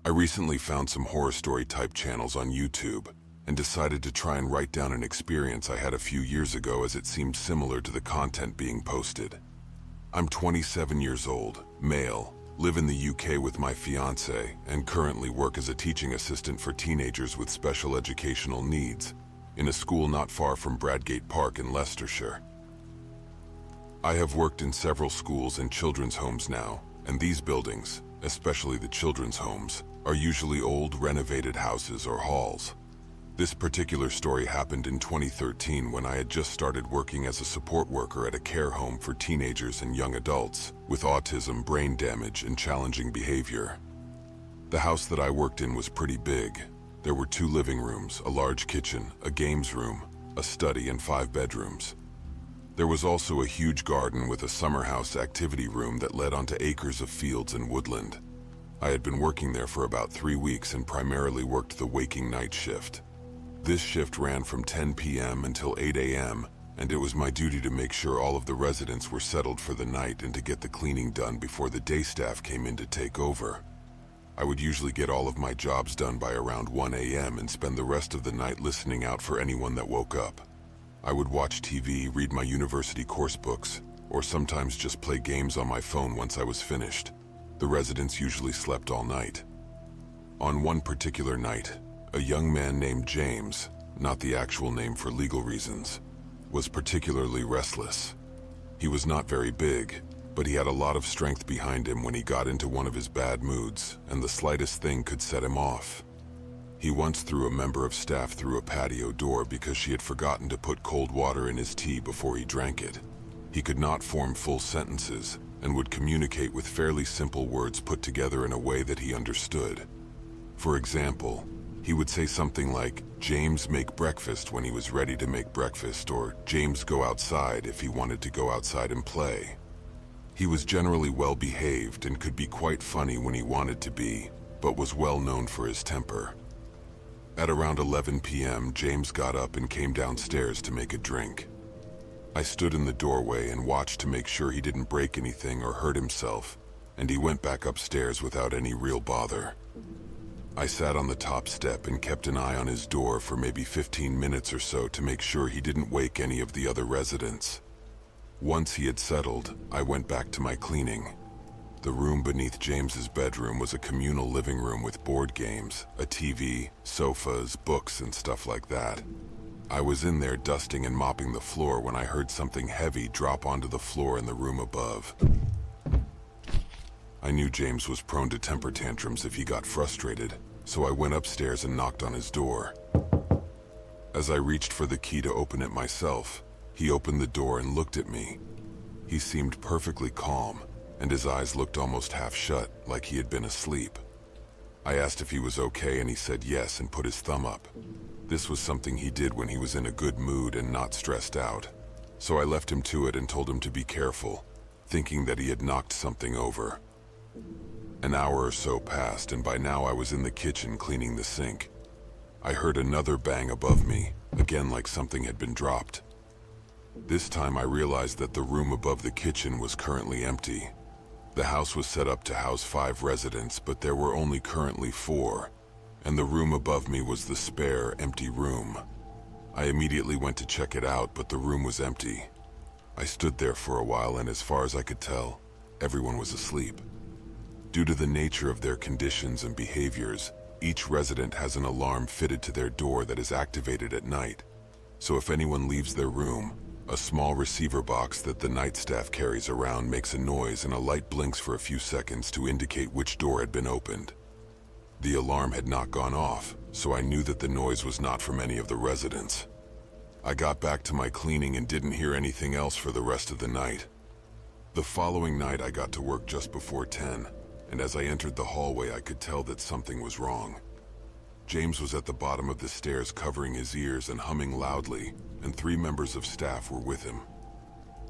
I recently found some horror story type channels on YouTube and decided to try and write down an experience I had a few years ago as it seemed similar to the content being posted. I'm 27 years old, male, live in the UK with my fiance, and currently work as a teaching assistant for teenagers with special educational needs in a school not far from Bradgate Park in Leicestershire. I have worked in several schools and children's homes now, and these buildings, especially the children's homes, are usually old renovated houses or halls. This particular story happened in 2013 when I had just started working as a support worker at a care home for teenagers and young adults with autism, brain damage, and challenging behavior. The house that I worked in was pretty big. There were 2 living rooms, a large kitchen, a games room, a study, and 5 bedrooms. There was also a huge garden with a summer house activity room that led onto acres of fields and woodland. I had been working there for about 3 weeks and primarily worked the waking night shift. This shift ran from 10 p.m. until 8 a.m., and it was my duty to make sure all of the residents were settled for the night and to get the cleaning done before the day staff came in to take over. I would usually get all of my jobs done by around 1 a.m. and spend the rest of the night listening out for anyone that woke up. I would watch TV, read my university course books, or sometimes just play games on my phone once I was finished. The residents usually slept all night. On one particular night, a young man named James, not the actual name for legal reasons, was particularly restless. He was not very big, but he had a lot of strength behind him when he got into one of his bad moods, and the slightest thing could set him off. He once threw a member of staff through a patio door because she had forgotten to put cold water in his tea before he drank it. He could not form full sentences and would communicate with fairly simple words put together in a way that he understood. For example, he would say something like, "James, make breakfast," when he was ready to make breakfast, or "James, go outside," if he wanted to go outside and play. He was generally well behaved and could be quite funny when he wanted to be, but was well known for his temper. At around 11 p.m., James got up and came downstairs to make a drink. I stood in the doorway and watched to make sure he didn't break anything or hurt himself, and he went back upstairs without any real bother. I sat on the top step and kept an eye on his door for maybe 15 minutes or so to make sure he didn't wake any of the other residents. Once he had settled, I went back to my cleaning. The room beneath James's bedroom was a communal living room with board games, a TV, sofas, books, and stuff like that. I was in there dusting and mopping the floor when I heard something heavy drop onto the floor in the room above. I knew James was prone to temper tantrums if he got frustrated, so I went upstairs and knocked on his door. As I reached for the key to open it myself, he opened the door and looked at me. He seemed perfectly calm, and his eyes looked almost half shut, like he had been asleep. I asked if he was okay, and he said yes and put his thumb up. This was something he did when he was in a good mood and not stressed out. So I left him to it and told him to be careful, thinking that he had knocked something over. An hour or so passed, and by now I was in the kitchen cleaning the sink. I heard another bang above me, again like something had been dropped. This time I realized that the room above the kitchen was currently empty. The house was set up to house 5 residents, but there were only currently 4, and the room above me was the spare, empty room. I immediately went to check it out, but the room was empty. I stood there for a while, and as far as I could tell, everyone was asleep. Due to the nature of their conditions and behaviors, each resident has an alarm fitted to their door that is activated at night. So if anyone leaves their room, a small receiver box that the night staff carries around makes a noise and a light blinks for a few seconds to indicate which door had been opened. The alarm had not gone off, so I knew that the noise was not from any of the residents. I got back to my cleaning and didn't hear anything else for the rest of the night. The following night I got to work just before 10, and as I entered the hallway I could tell that something was wrong. James was at the bottom of the stairs covering his ears and humming loudly, and 3 members of staff were with him.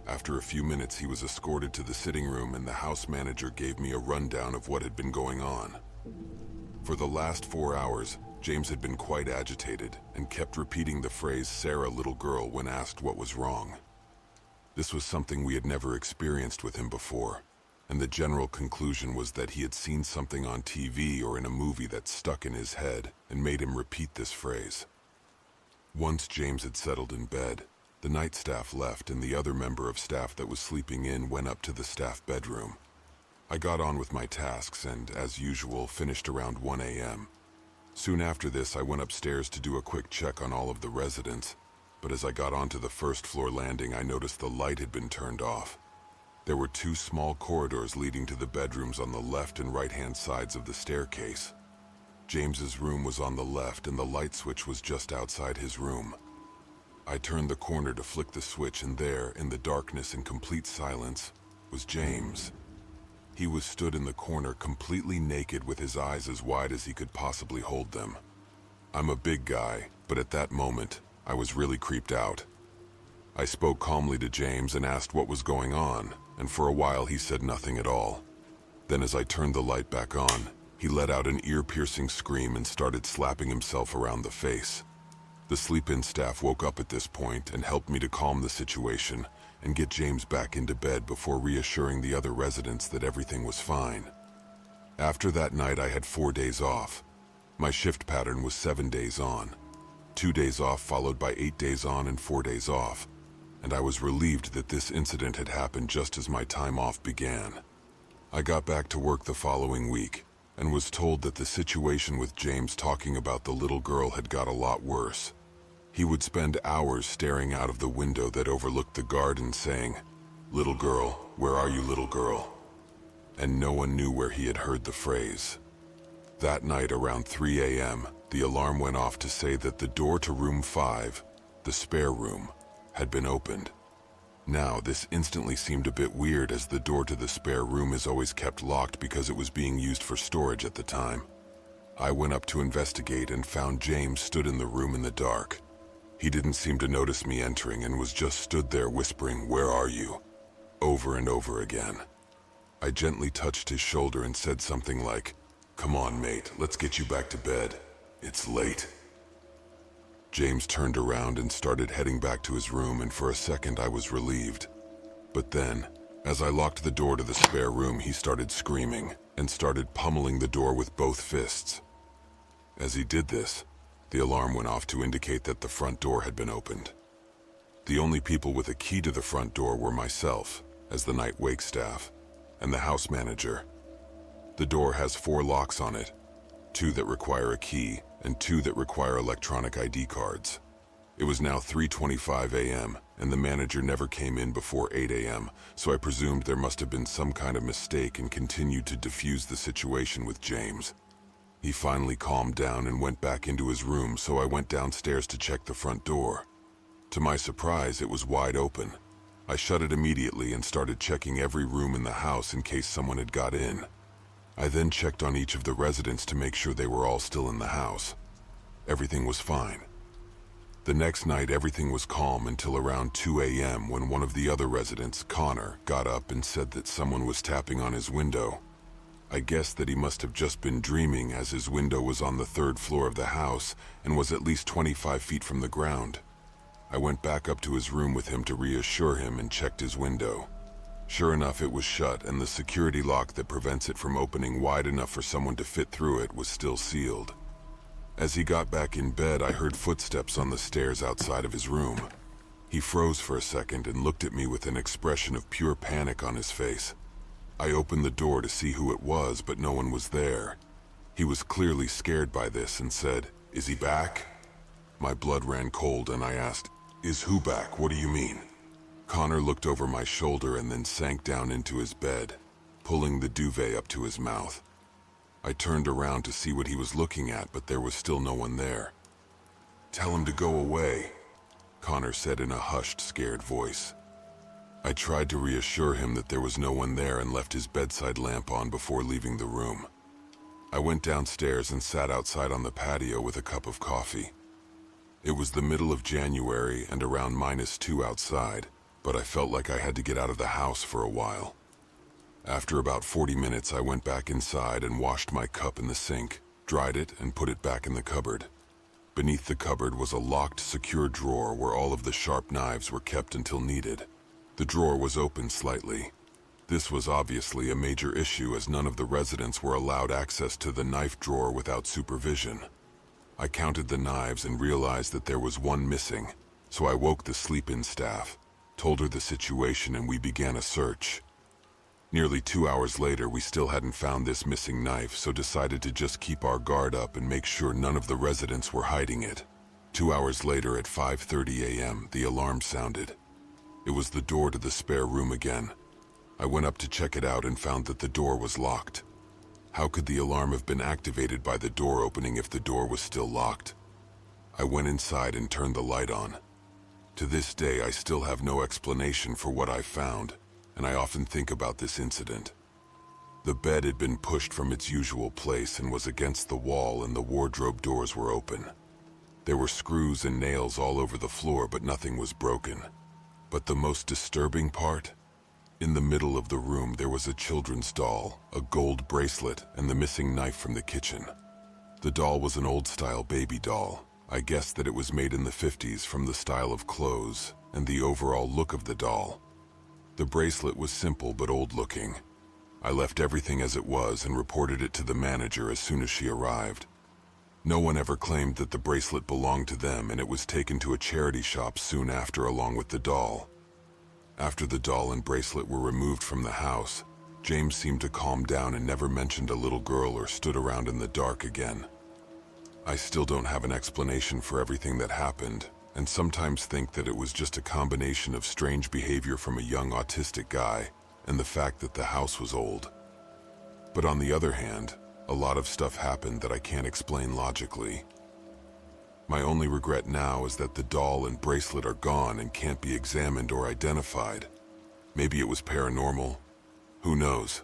After a few minutes he was escorted to the sitting room, and the house manager gave me a rundown of what had been going on. For the last 4 hours, James had been quite agitated and kept repeating the phrase "Sarah, little girl" when asked what was wrong. This was something we had never experienced with him before. and the general conclusion was that he had seen something on TV or in a movie that stuck in his head and made him repeat this phrase. Once James had settled in bed, the night staff left and the other member of staff that was sleeping in went up to the staff bedroom. I got on with my tasks and, as usual, finished around 1 a.m. Soon after this, I went upstairs to do a quick check on all of the residents, but as I got onto the first floor landing, I noticed the light had been turned off. There were two small corridors leading to the bedrooms on the left and right-hand sides of the staircase. James's room was on the left and the light switch was just outside his room. I turned the corner to flick the switch and there, in the darkness and complete silence, was James. He was stood in the corner completely naked with his eyes as wide as he could possibly hold them. I'm a big guy, but at that moment, I was really creeped out. I spoke calmly to James and asked what was going on, and for a while he said nothing at all. Then as I turned the light back on, he let out an ear-piercing scream and started slapping himself around the face. The sleep-in staff woke up at this point and helped me to calm the situation and get James back into bed before reassuring the other residents that everything was fine. After that night, I had 4 days off. My shift pattern was 7 days on, 2 days off followed by 8 days on and 4 days off, and I was relieved that this incident had happened just as my time off began. I got back to work the following week and was told that the situation with James talking about the little girl had got a lot worse. He would spend hours staring out of the window that overlooked the garden saying, "Little girl, where are you, little girl?" And no one knew where he had heard the phrase. That night around 3 a.m., the alarm went off to say that the door to room 5, the spare room, had been opened. Now, this instantly seemed a bit weird as the door to the spare room is always kept locked because it was being used for storage at the time. I went up to investigate and found James stood in the room in the dark. He didn't seem to notice me entering and was just stood there whispering, "Where are you?" over and over again. I gently touched his shoulder and said something like, "Come on, mate, let's get you back to bed. It's late." James turned around and started heading back to his room, and for a second I was relieved. But then, as I locked the door to the spare room, he started screaming and started pummeling the door with both fists. As he did this, the alarm went off to indicate that the front door had been opened. The only people with a key to the front door were myself, as the night wake staff, and the house manager. The door has 4 locks on it, 2 that require a key and 2 that require electronic ID cards. It was now 3:25 a.m., and the manager never came in before 8 a.m., so I presumed there must have been some kind of mistake and continued to defuse the situation with James. He finally calmed down and went back into his room, so I went downstairs to check the front door. To my surprise, it was wide open. I shut it immediately and started checking every room in the house in case someone had got in. I then checked on each of the residents to make sure they were all still in the house. Everything was fine. The next night, everything was calm until around 2 a.m. when one of the other residents, Connor, got up and said that someone was tapping on his window. I guessed that he must have just been dreaming, as his window was on the 3rd floor of the house and was at least 25 feet from the ground. I went back up to his room with him to reassure him and checked his window. Sure enough, it was shut, and the security lock that prevents it from opening wide enough for someone to fit through it was still sealed. As he got back in bed, I heard footsteps on the stairs outside of his room. He froze for a second and looked at me with an expression of pure panic on his face. I opened the door to see who it was, but no one was there. He was clearly scared by this and said, "Is he back?" My blood ran cold and I asked, "Is who back? What do you mean?" Connor looked over my shoulder and then sank down into his bed, pulling the duvet up to his mouth. I turned around to see what he was looking at, but there was still no one there. "Tell him to go away," Connor said in a hushed, scared voice. I tried to reassure him that there was no one there and left his bedside lamp on before leaving the room. I went downstairs and sat outside on the patio with a cup of coffee. It was the middle of January and around -2 outside, but I felt like I had to get out of the house for a while. After about 40 minutes, I went back inside and washed my cup in the sink, dried it, and put it back in the cupboard. Beneath the cupboard was a locked, secure drawer where all of the sharp knives were kept until needed. The drawer was open slightly. This was obviously a major issue as none of the residents were allowed access to the knife drawer without supervision. I counted the knives and realized that there was one missing, so I woke the sleep-in staff, told her the situation, and we began a search. Nearly 2 hours later, we still hadn't found this missing knife, so decided to just keep our guard up and make sure none of the residents were hiding it. 2 hours later at 5:30 a.m., the alarm sounded. It was the door to the spare room again. I went up to check it out and found that the door was locked. How could the alarm have been activated by the door opening if the door was still locked? I went inside and turned the light on. To this day, I still have no explanation for what I found, and I often think about this incident. The bed had been pushed from its usual place and was against the wall, and the wardrobe doors were open. There were screws and nails all over the floor, but nothing was broken. But the most disturbing part? In the middle of the room, there was a children's doll, a gold bracelet, and the missing knife from the kitchen. The doll was an old-style baby doll. I guessed that it was made in the 50s from the style of clothes and the overall look of the doll. The bracelet was simple but old-looking. I left everything as it was and reported it to the manager as soon as she arrived. No one ever claimed that the bracelet belonged to them, and it was taken to a charity shop soon after along with the doll. After the doll and bracelet were removed from the house, James seemed to calm down and never mentioned a little girl or stood around in the dark again. I still don't have an explanation for everything that happened, and sometimes think that it was just a combination of strange behavior from a young autistic guy and the fact that the house was old. But on the other hand, a lot of stuff happened that I can't explain logically. My only regret now is that the doll and bracelet are gone and can't be examined or identified. Maybe it was paranormal. Who knows?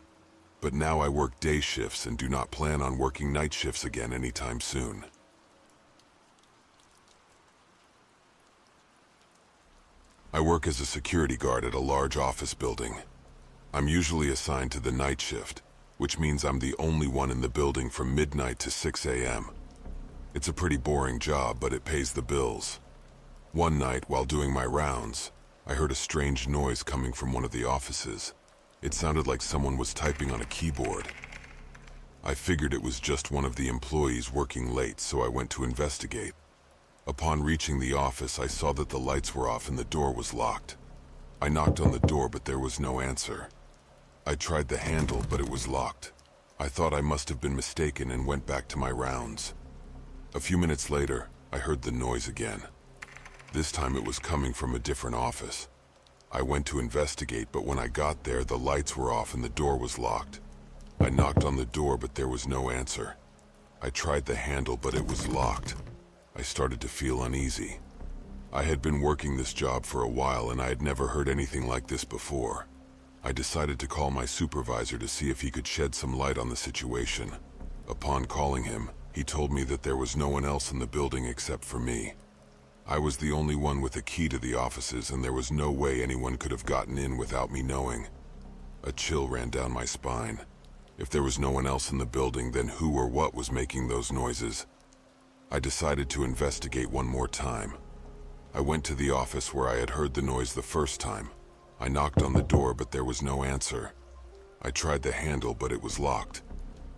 But now I work day shifts and do not plan on working night shifts again anytime soon. I work as a security guard at a large office building. I'm usually assigned to the night shift, which means I'm the only one in the building from midnight to 6 a.m. It's a pretty boring job, but it pays the bills. One night, while doing my rounds, I heard a strange noise coming from one of the offices. It sounded like someone was typing on a keyboard. I figured it was just one of the employees working late, so I went to investigate. Upon reaching the office, I saw that the lights were off and the door was locked. I knocked on the door, but there was no answer. I tried the handle, but it was locked. I thought I must have been mistaken and went back to my rounds. A few minutes later, I heard the noise again. This time it was coming from a different office. I went to investigate, but when I got there, the lights were off and the door was locked. I knocked on the door, but there was no answer. I tried the handle, but it was locked. I started to feel uneasy. I had been working this job for a while and I had never heard anything like this before. I decided to call my supervisor to see if he could shed some light on the situation. Upon calling him, he told me that there was no one else in the building except for me. I was the only one with a key to the offices, and there was no way anyone could have gotten in without me knowing. A chill ran down my spine. If there was no one else in the building, then who or what was making those noises? I decided to investigate one more time. I went to the office where I had heard the noise the first time. I knocked on the door, but there was no answer. I tried the handle, but it was locked.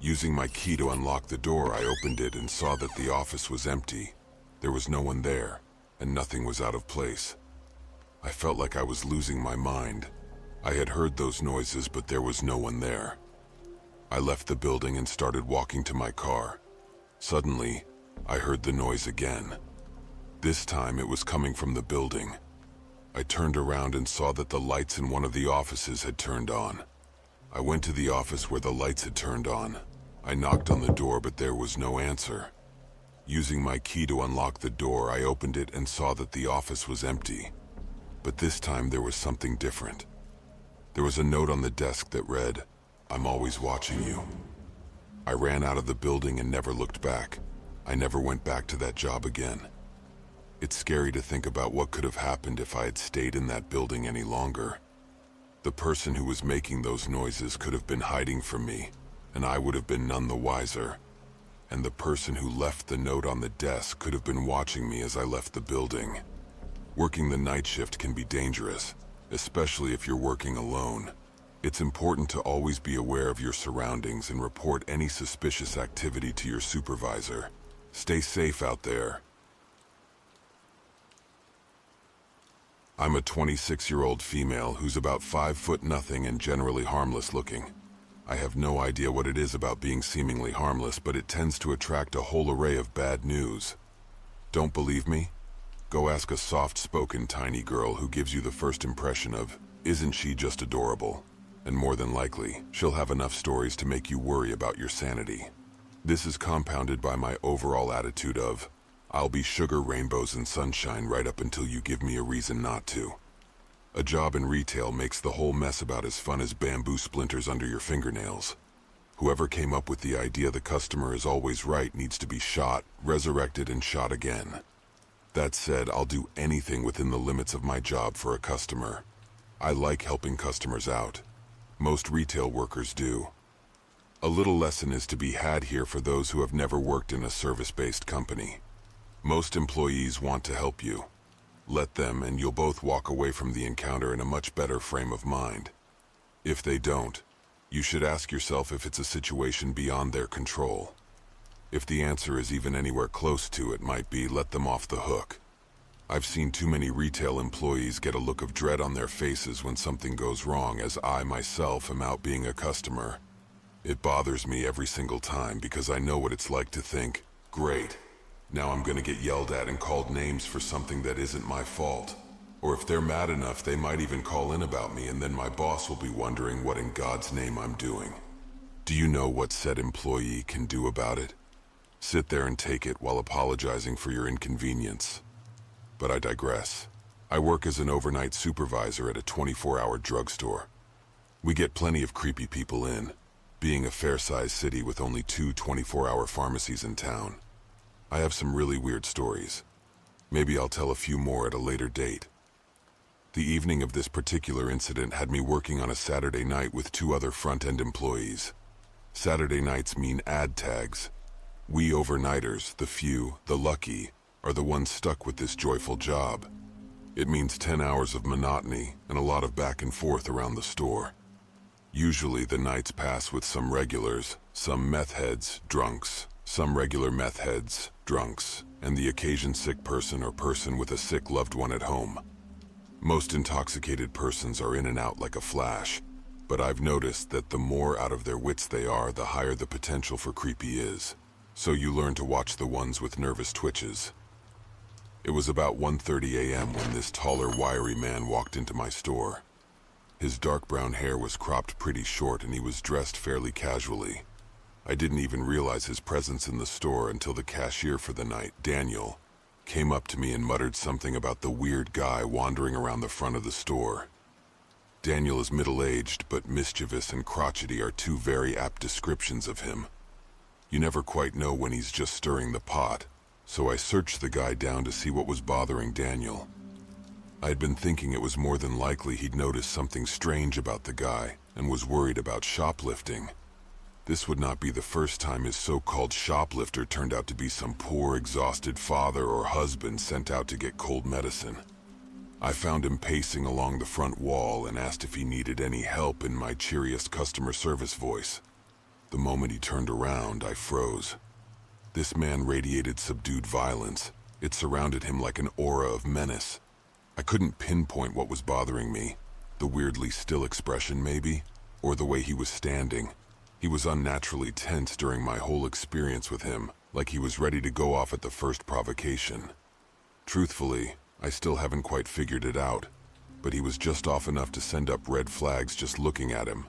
Using my key to unlock the door, I opened it and saw that the office was empty. There was no one there, and nothing was out of place. I felt like I was losing my mind. I had heard those noises, but there was no one there. I left the building and started walking to my car. Suddenly, I heard the noise again. This time it was coming from the building. I turned around and saw that the lights in one of the offices had turned on. I went to the office where the lights had turned on. I knocked on the door, but there was no answer. Using my key to unlock the door, I opened it and saw that the office was empty. But this time there was something different. There was a note on the desk that read, "I'm always watching you." I ran out of the building and never looked back. I never went back to that job again. It's scary to think about what could have happened if I had stayed in that building any longer. The person who was making those noises could have been hiding from me, and I would have been none the wiser. And the person who left the note on the desk could have been watching me as I left the building. Working the night shift can be dangerous, especially if you're working alone. It's important to always be aware of your surroundings and report any suspicious activity to your supervisor. Stay safe out there. I'm a 26-year-old female who's about 5'0" and generally harmless looking. I have no idea what it is about being seemingly harmless, but it tends to attract a whole array of bad news. Don't believe me? Go ask a soft-spoken tiny girl who gives you the first impression of, "Isn't she just adorable?" And more than likely, she'll have enough stories to make you worry about your sanity. This is compounded by my overall attitude of, "I'll be sugar, rainbows, and sunshine right up until you give me a reason not to." A job in retail makes the whole mess about as fun as bamboo splinters under your fingernails. Whoever came up with the idea the customer is always right needs to be shot, resurrected, and shot again. That said, I'll do anything within the limits of my job for a customer. I like helping customers out. Most retail workers do. A little lesson is to be had here for those who have never worked in a service-based company. Most employees want to help you. Let them, and you'll both walk away from the encounter in a much better frame of mind. If they don't, you should ask yourself if it's a situation beyond their control. If the answer is even anywhere close to it, might be let them off the hook. I've seen too many retail employees get a look of dread on their faces when something goes wrong, as I myself am out being a customer. It bothers me every single time because I know what it's like to think, "Great, now I'm gonna get yelled at and called names for something that isn't my fault." Or if they're mad enough, they might even call in about me, and then my boss will be wondering what in God's name I'm doing. Do you know what said employee can do about it? Sit there and take it while apologizing for your inconvenience. But I digress. I work as an overnight supervisor at a 24-hour drugstore. We get plenty of creepy people in, being a fair-sized city with only 2 24-hour pharmacies in town. I have some really weird stories. Maybe I'll tell a few more at a later date. The evening of this particular incident had me working on a Saturday night with 2 other front-end employees. Saturday nights mean ad tags. We overnighters, the few, the lucky, are the ones stuck with this joyful job. It means 10 hours of monotony and a lot of back and forth around the store. Usually the nights pass with some regulars, some meth heads, drunks, some regular meth heads, drunks, and the occasion sick person or person with a sick loved one at home. Most intoxicated persons are in and out like a flash, but I've noticed that the more out of their wits they are, the higher the potential for creepy is. So you learn to watch the ones with nervous twitches. It was about 1:30 a.m. when this taller, wiry man walked into my store. His dark brown hair was cropped pretty short and he was dressed fairly casually. I didn't even realize his presence in the store until the cashier for the night, Daniel, came up to me and muttered something about the weird guy wandering around the front of the store. Daniel is middle-aged, but mischievous and crotchety are 2 very apt descriptions of him. You never quite know when he's just stirring the pot, so I searched the guy down to see what was bothering Daniel. I had been thinking it was more than likely he'd noticed something strange about the guy and was worried about shoplifting. This would not be the first time his so-called shoplifter turned out to be some poor, exhausted father or husband sent out to get cold medicine. I found him pacing along the front wall and asked if he needed any help in my cheeriest customer service voice. The moment he turned around, I froze. This man radiated subdued violence. It surrounded him like an aura of menace. I couldn't pinpoint what was bothering me. The weirdly still expression, maybe? Or the way he was standing. He was unnaturally tense during my whole experience with him, like he was ready to go off at the first provocation. Truthfully, I still haven't quite figured it out, but he was just off enough to send up red flags just looking at him.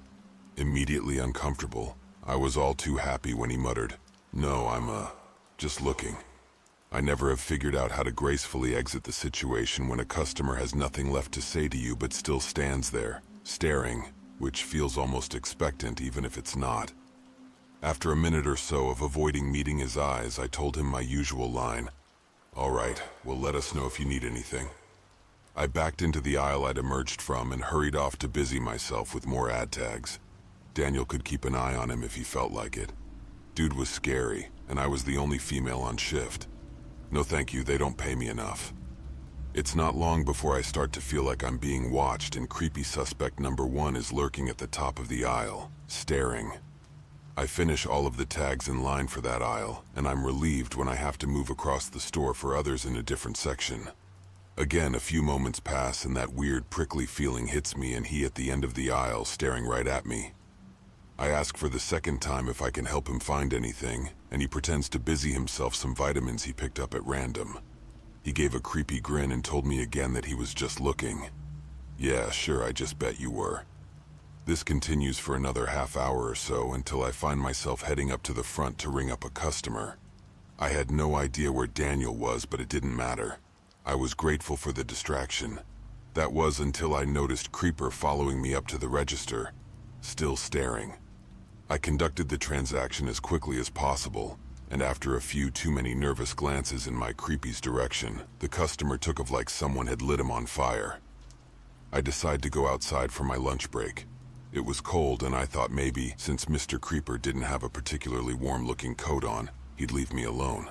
Immediately uncomfortable, I was all too happy when he muttered, "No, I'm just looking." I never have figured out how to gracefully exit the situation when a customer has nothing left to say to you but still stands there, staring, which feels almost expectant even if it's not. After a minute or so of avoiding meeting his eyes, I told him my usual line, "All right, well, let us know if you need anything." I backed into the aisle I'd emerged from and hurried off to busy myself with more ad tags. Daniel could keep an eye on him if he felt like it. Dude was scary, and I was the only female on shift. No thank you, they don't pay me enough. It's not long before I start to feel like I'm being watched and creepy suspect number one is lurking at the top of the aisle, staring. I finish all of the tags in line for that aisle, and I'm relieved when I have to move across the store for others in a different section. Again, a few moments pass and that weird prickly feeling hits me and he at the end of the aisle staring right at me. I ask for the second time if I can help him find anything, and he pretends to busy himself some vitamins he picked up at random. He gave a creepy grin and told me again that he was just looking. Yeah, sure, I just bet you were. This continues for another half hour or so until I find myself heading up to the front to ring up a customer. I had no idea where Daniel was, but it didn't matter. I was grateful for the distraction. That was until I noticed Creeper following me up to the register, still staring. I conducted the transaction as quickly as possible, and after a few too many nervous glances in my creepy's direction, the customer took off like someone had lit him on fire. I decided to go outside for my lunch break. It was cold and I thought maybe, since Mr. Creeper didn't have a particularly warm-looking coat on, he'd leave me alone.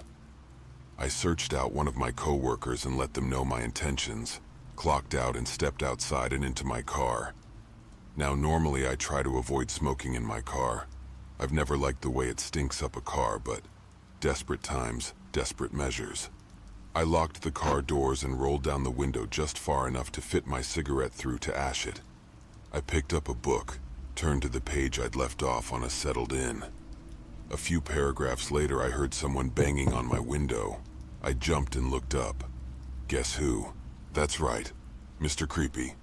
I searched out one of my co-workers and let them know my intentions, clocked out and stepped outside and into my car. Now normally I try to avoid smoking in my car. I've never liked the way it stinks up a car, but desperate times, desperate measures. I locked the car doors and rolled down the window just far enough to fit my cigarette through to ash it. I picked up a book, turned to the page I'd left off on a settled in. A few paragraphs later I heard someone banging on my window. I jumped and looked up. Guess who? That's right, Mr. Creepy.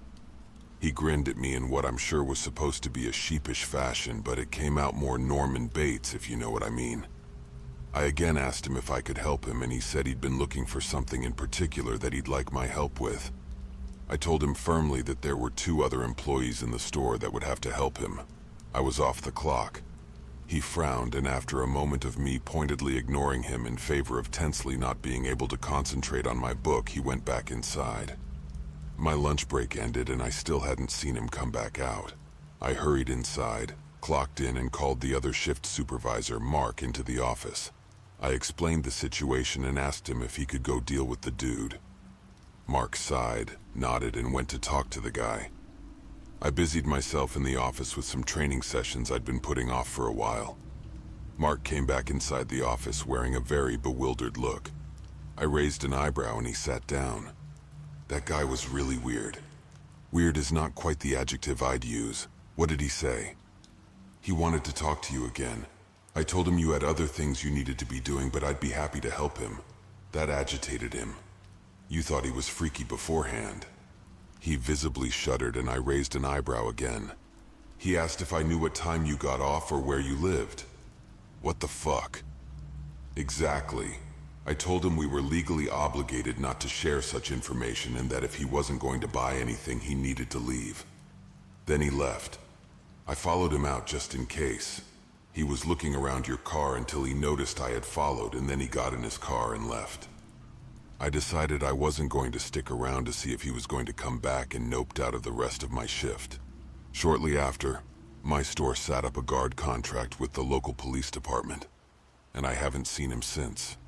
He grinned at me in what I'm sure was supposed to be a sheepish fashion, but it came out more Norman Bates, if you know what I mean. I again asked him if I could help him, and he said he'd been looking for something in particular that he'd like my help with. I told him firmly that there were 2 other employees in the store that would have to help him. I was off the clock. He frowned, and after a moment of me pointedly ignoring him in favor of tensely not being able to concentrate on my book, he went back inside. My lunch break ended and I still hadn't seen him come back out. I hurried inside, clocked in, and called the other shift supervisor, Mark, into the office. I explained the situation and asked him if he could go deal with the dude. Mark sighed, nodded, and went to talk to the guy. I busied myself in the office with some training sessions I'd been putting off for a while. Mark came back inside the office wearing a very bewildered look. I raised an eyebrow and he sat down. That guy was really weird. Weird is not quite the adjective I'd use. What did he say? He wanted to talk to you again. I told him you had other things you needed to be doing, but I'd be happy to help him. That agitated him. You thought he was freaky beforehand. He visibly shuddered and I raised an eyebrow again. He asked if I knew what time you got off or where you lived. What the fuck? Exactly. I told him we were legally obligated not to share such information and that if he wasn't going to buy anything, he needed to leave. Then he left. I followed him out just in case. He was looking around your car until he noticed I had followed, and then he got in his car and left. I decided I wasn't going to stick around to see if he was going to come back and noped out of the rest of my shift. Shortly after, my store sat up a guard contract with the local police department, and I haven't seen him since.